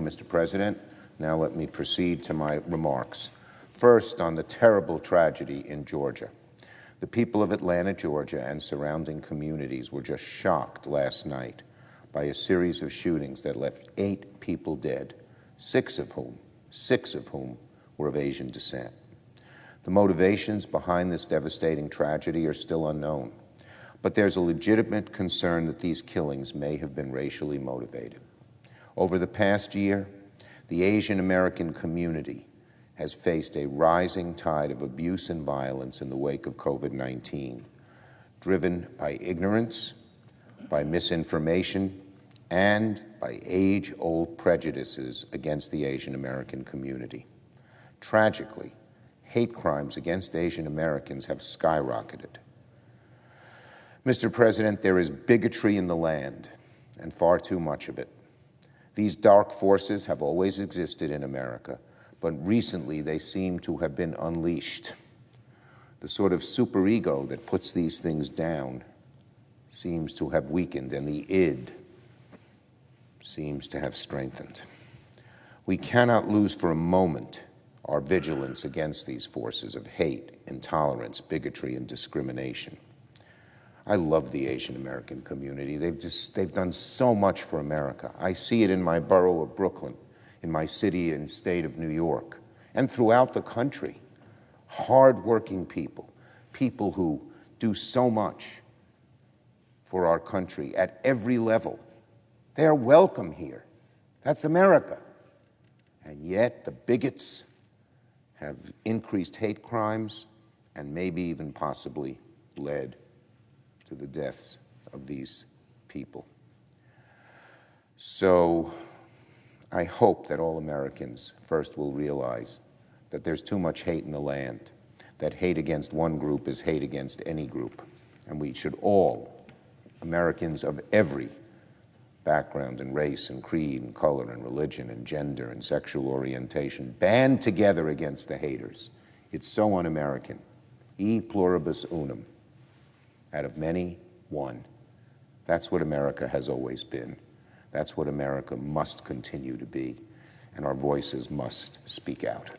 Mr. President. Now let me proceed to my remarks. First, on the terrible tragedy in Georgia. The people of Atlanta, Georgia, and surrounding communities were just shocked last night by a series of shootings that left 8 people dead, six of whom were of Asian descent. The motivations behind this devastating tragedy are still unknown, but there's a legitimate concern that these killings may have been racially motivated. Over the past year, the Asian American community has faced a rising tide of abuse and violence in the wake of COVID-19, driven by ignorance, by misinformation, and by age-old prejudices against the Asian American community. Tragically, hate crimes against Asian Americans have skyrocketed. Mr. President, there is bigotry in the land, and far too much of it. These dark forces have always existed in America, but recently they seem to have been unleashed. The sort of superego that puts these things down seems to have weakened, and the id seems to have strengthened. We cannot lose for a moment our vigilance against these forces of hate, intolerance, bigotry, and discrimination. I love the Asian American community. They've done so much for America. I see it in my borough of Brooklyn, in my city and state of New York, and throughout the country. Hardworking people, people who do so much for our country at every level. They are welcome here. That's America. And yet the bigots have increased hate crimes and maybe even possibly led to the deaths of these people. So I hope that all Americans first will realize that there's too much hate in the land, that hate against one group is hate against any group, and we should all, Americans of every background and race and creed and color and religion and gender and sexual orientation, band together against the haters. It's so un-American. E pluribus unum. Out of many, one. That's what America has always been. That's what America must continue to be, and our voices must speak out.